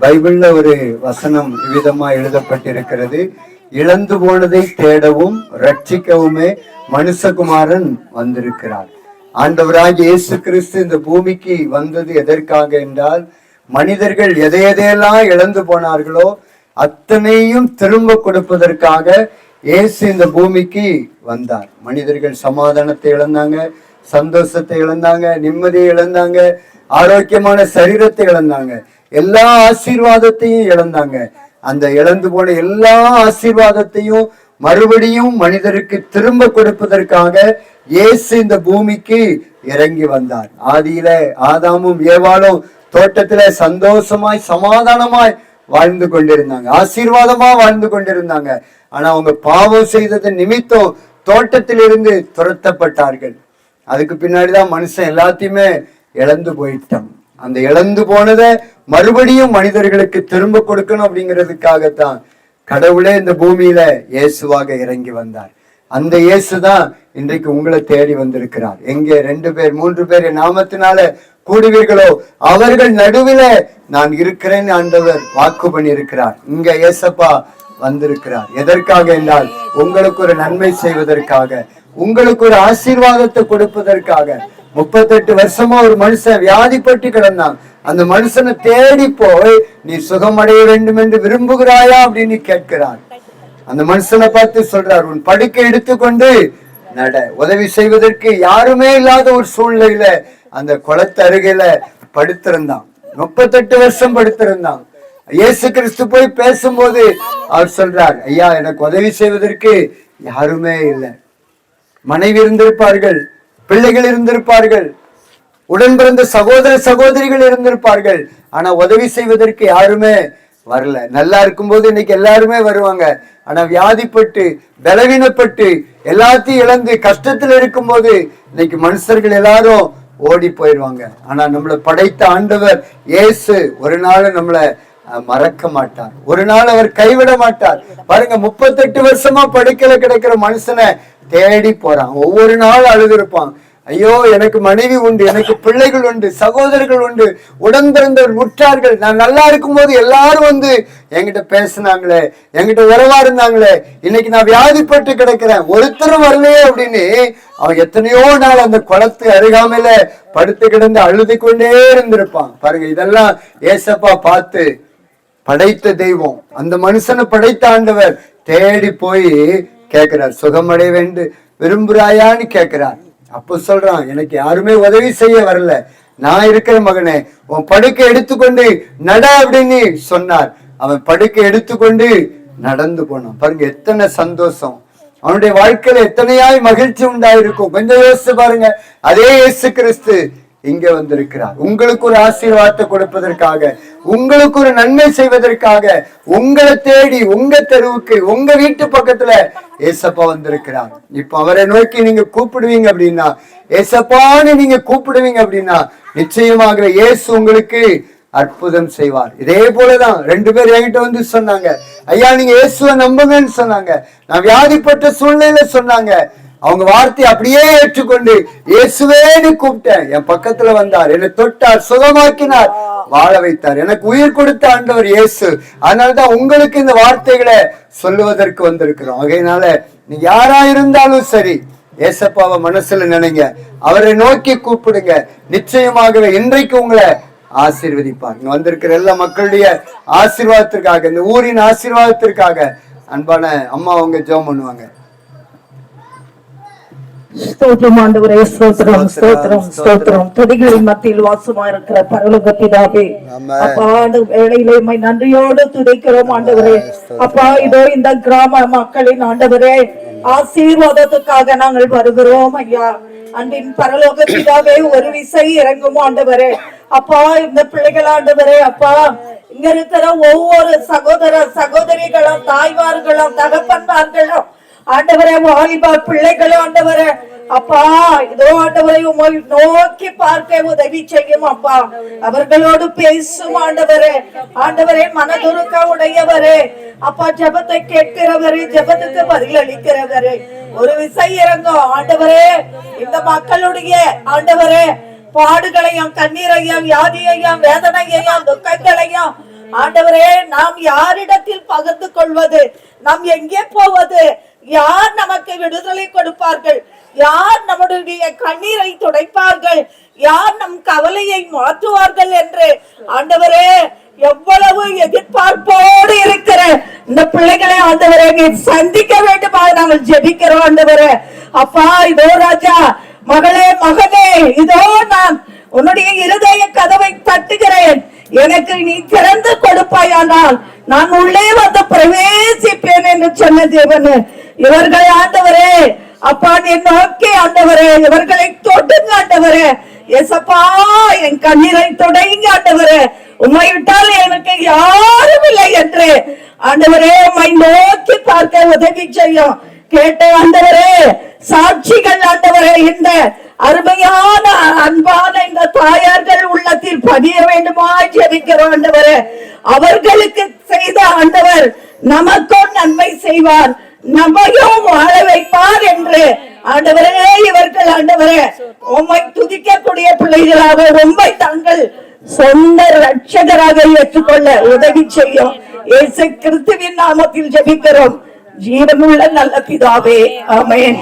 பைபிள்ல ஒரு வசனம் இவ்விதமா எழுதப்பட்டிருக்கிறது. இழந்து போனதை தேடவும் ரட்சிக்கவுமே மனுஷகுமாரன் வந்திருக்கிறார். ஆண்டவராகிய இயேசு கிறிஸ்து இந்த பூமிக்கு வந்தது எதற்காக என்றால், மனிதர்கள் எதையெல்லாம் இழந்து போனார்களோ அத்தனையும் திரும்ப கொடுப்பதற்காக இயேசு இந்த பூமிக்கு வந்தார். மனிதர்கள் சமாதானத்தை இழந்தாங்க, சந்தோஷத்தை இழந்தாங்க, நிம்மதியை இழந்தாங்க, ஆரோக்கியமான சரீரத்தை இழந்தாங்க, எல்லா ஆசீர்வாதத்தையும் இழந்தாங்க. அந்த இழந்து போன எல்லா ஆசீர்வாதத்தையும் மறுபடியும் மனிதருக்கு திரும்ப கொடுப்பதற்காக இயேசு இந்த பூமிக்கு இறங்கி வந்தார். ஆதியில ஆதாமும் ஏவாளும் தோட்டத்தில சந்தோஷமாய் சமாதானமாய் வாழ்ந்து கொண்டிருந்தாங்க, ஆசீர்வாதமா வாழ்ந்து கொண்டிருந்தாங்க. ஆனா அவங்க பாவம் செய்தது நிமித்தம் தோட்டத்திலிருந்து துரத்தப்பட்டார்கள். அதுக்கு பின்னாடிதான் மனுஷன் எல்லாத்தையுமே இழந்து போயிட்டான். அந்த இழந்து போனதை மறுபடியும் மனிதர்களுக்கு திரும்ப கொடுக்கணும் அப்படிங்கிறதுக்காகத்தான் கடவுளே இந்த பூமியில இயேசுவாக இறங்கி வந்தார். அந்த இயேசுதான் இன்றைக்கு உங்களை தேடி வந்திருக்கிறார். எங்கே 2 பேர் 3 பேர் என் நாமத்தினால கூடுவீர்களோ அவர்கள் நடுவில நான் இருக்கிறேன்னு ஆண்டவர் வாக்கு பண்ணி இருக்கிறார். இங்க இயேசப்பா வந்திருக்கிறார். எதற்காக என்றால், உங்களுக்கு ஒரு நன்மை செய்வதற்காக, உங்களுக்கு ஒரு ஆசீர்வாதத்தை கொடுப்பதற்காக. 38 வருஷமா ஒரு மனுஷன் வியாதிப்பட்டு கிடந்தான். அந்த மனுஷனை தேடி போய் நீ சுகமடைய வேண்டும் என்று விரும்புகிறாயா அப்படின்னு கேட்கிறார். அந்த மனுஷனை பார்த்து சொல்றார், உன் படுக்கை எடுத்துக்கொண்டு நட. உதவி செய்வதற்கு யாருமே இல்லாத ஒரு சூழ்நிலையில அந்த குளத்து அருகில படுத்திருந்தான். 38 வருஷம் படுத்திருந்தான். இயேசு கிறிஸ்து போய் பேசும்போது அவர் சொல்றார், ஐயா எனக்கு உதவி செய்வதற்கு யாருமே இல்லை. மனைவி இருந்திருப்பார்கள், பிள்ளைகள் இருந்திருப்பார்கள், உடன் பிறந்த சகோதர சகோதரிகள் இருந்திருப்பார்கள். ஆனா உதவி செய்வதற்கு யாருமே வரல. நல்லா இருக்கும்போது இன்னைக்கு எல்லாருமே வருவாங்க. ஆனா வியாதிப்பட்டு பலவீனப்பட்டு எல்லாத்தையும் இழந்து கஷ்டத்துல இருக்கும்போது இன்னைக்கு மனுஷர்கள் எல்லாரும் ஓடி போயிடுவாங்க. ஆனா நம்மளை படைத்த ஆண்டவர் இயேசு ஒரு நாள் நம்மளை மறக்க மாட்டார், ஒரு நாள் அவர் கைவிட மாட்டார். பாருங்க, 38 வருஷமா படுக்கையில கிடக்கிற மனுஷனை தேடி போறான். ஒவ்வொரு நாள் அழுதுருப்பான், ஐயோ எனக்கு மனைவி உண்டு, எனக்கு பிள்ளைகள் உண்டு, சகோதரர்கள் உண்டு, உடன் பிறந்தவர் உற்றார்கள், நான் நல்லா இருக்கும் போது எல்லாரும் வந்து என்கிட்ட பேசினாங்களே, என்கிட்ட உறவா இருந்தாங்களே, இன்னைக்கு நான் வியாதிப்பட்டு கிடக்கிறேன், ஒருத்தரும் வரலையே அப்படின்னு அவன் எத்தனையோ நாள் அந்த குளத்து அருகாமையில படுத்து கிடந்து அழுது கொண்டே இருந்திருப்பான். பாருங்க, இதெல்லாம் ஏசப்பா பார்த்து படைத்த தெய்வம், அந்த மனுஷனை படைத்த ஆண்டவர் தேடி போய் கேட்கிறார், சுகமடைய வேண்டும் விரும்புறாயான்னு கேட்கிறார். அப்ப சொல்றான், எனக்கு யாருமே உதவி செய்ய வரல, நான் இருக்கிற மகனே உன் படுக்கை எடுத்துக்கொண்டு நட அப்படின்னு சொன்னார். அவன் படுக்கை எடுத்துக்கொண்டு நடந்து போனான். பாருங்க எத்தனை சந்தோஷம், அவனுடைய வாழ்க்கையில எத்தனையாய் மகிழ்ச்சி உண்டாயிருக்கும். கொஞ்சம் யோசிச்சு பாருங்க. அதே இயேசு கிறிஸ்து இங்க வந்திருக்கிறார், உங்களுக்கு ஒரு ஆசீர்வாதத்தை கொடுப்பதற்காக, உங்களுக்கு ஒரு நன்மை செய்வதற்காக, உங்களை தேடி உங்க தெருவுக்கு உங்க வீட்டு பக்கத்துல ஏசப்பா வந்திருக்கிறார். இப்ப அவரை நோக்கி நீங்க கூப்பிடுவீங்க அப்படின்னா, ஏசப்பான்னு நீங்க கூப்பிடுவீங்க அப்படின்னா நிச்சயமாக இயேசு உங்களுக்கு அற்புதம் செய்வார். இதே போலதான் 2 பேர் என்கிட்ட வந்து சொன்னாங்க, ஐயா நீங்க இயேசுவை நம்புங்கன்னு சொன்னாங்க. நான் வியாதிப்பட்ட சூழ்நிலையில சொன்னாங்க. அவங்க வார்த்தையை அப்படியே ஏற்றுக்கொண்டு இயேசுவேன்னு கூப்பிட்டேன். என் பக்கத்துல வந்தார், என்னை தொட்டார், சுகமாக்கினார், வாழ வைத்தார். எனக்கு உயிர் கொடுத்த ஆண்டவர் இயேசு. அதனாலதான் உங்களுக்கு இந்த வார்த்தைகளை சொல்லுவதற்கு வந்திருக்கிறோம். ஆகையினால நீ யாரா இருந்தாலும் சரி, ஏசப்பாவை மனசுல நினைங்க, அவரை நோக்கி கூப்பிடுங்க, நிச்சயமாகவே இன்றைக்கு உங்களை ஆசீர்வதிப்பார். இங்க வந்திருக்கிற எல்லா மக்களுடைய ஆசீர்வாதத்திற்காக, இந்த ஊரின் ஆசீர்வாதத்திற்காக அன்பான அம்மா அவங்க ஜெபம் பண்ணுவாங்க. ஸ்தோத்திரம் ஆண்டவரே, ஸ்தோத்திரம் ஸ்தோத்திரம் ஸ்தோத்திரம். துதிகளின் மத்தியில் வாசமா இருக்கிற பரலோக பிதாவே, அப்பா வேளையிலே நன்றியோடு துதிக்கிறோம் ஆண்டவரே. அப்பா இதோ இந்த கிராம மக்களின் ஆண்டவரே ஆசீர்வாதத்துக்காக நாங்கள் வருகிறோம் ஐயா. அன்பின் பரலோக பிதாவே, ஒரு விசை இறங்கும் ஆண்டவரே. அப்பா இந்த பிள்ளைகள் ஆண்டவரே, அப்பா இங்க இருக்கிற ஒவ்வொரு சகோதர சகோதரிகளும், தாய்மார்களும், தகப்பன்மார்களும் ஆண்டவரே, வாலிபா பிள்ளைகளும் ஆண்டவரே, அப்பா இதோ ஆண்டவரை உம்மை நோக்கி பார்க்க உதவி செய்யும் அப்பா. அவர்களோடு பேசும் ஆண்டவரே. ஆண்டவரே மனதுருக்க உடையவரே, அப்பா ஜெபத்தை கேட்கிறவரே, ஜெபத்துக்கு பதில் அளிக்கிறவரே, ஒரு விசை இறங்கும் ஆண்டவரே. இந்த மக்களுடைய ஆண்டவரே பாடுகளையும், கண்ணீரையும், வியாதியையும், வேதனையையும், துக்கங்களையும் ஆண்டவரே, நாம் யாரிடத்தில் பகிர்ந்து கொள்வது? நாம் எங்கே போவது? யார் நமக்கு விடுதலை கொடுப்பார்கள்? யார் நம்முடைய கண்ணீரை துடைப்பார்கள்? யார் நம் கவலையை மாற்றுவார்கள் என்று ஆண்டவரே எவ்வளவு எதிர்பார்ப்போடு இருக்கிற இந்த பிள்ளைகளை ஆண்டவரே நீர் சந்திக்க வேண்டுமாக நாங்கள் ஜெபிக்கிறோம் ஆண்டவரே. அப்பா, இதோ ராஜா, மகளே, மகனே, இதோ நான் உன்னுடைய இருதய கதவை தட்டுகிறேன். எனக்கு நீ திறந்து கொடுப்பாயானால் நான் உள்ளே வந்து பிரவேசிப்பேன் என்று சொன்ன தேவனே, இவர்களை ஆண்டவரே அப்பா நீ நோக்கி ஆண்டவரே இவர்களை தொடுங்க ஆண்டவரே. ஏசப்பா, என் கண்ணீரை தொடைங்க ஆண்டவரே. உம்மை விட்டால் எனக்கு யாரும் இல்லை என்று ஆண்டவரே உம்மை நோக்கி பார்க்க உதவி செய்யும். கேட்ட ஆண்டவரே சாட்சிகள் ஆண்டவரே இந்த அருமையான அன்பான இந்த தாயார்கள் உள்ளத்தில் பதிய வேண்டுமா ஜெபிக்கிறோம் ஆண்டவரே. அவர்களுக்கு செய்த ஆண்டவர் நமக்கும் நன்மை செய்வார், நம்மையும் வாழ வைப்பார் என்று ஆண்டவரே இவர்கள் ஆண்டவரே உம்மை துதிக்கக்கூடிய பிள்ளைகளாக உம்மை தங்கள் சொந்த ரட்சகராக ஏற்றுக்கொள்ள உதவி செய்யும். இயேசு கிறிஸ்துவின் நாமத்தில் ஜெபிக்கிறோம் ஜீவனுள்ள நல்ல பிதாவே, ஆமென்.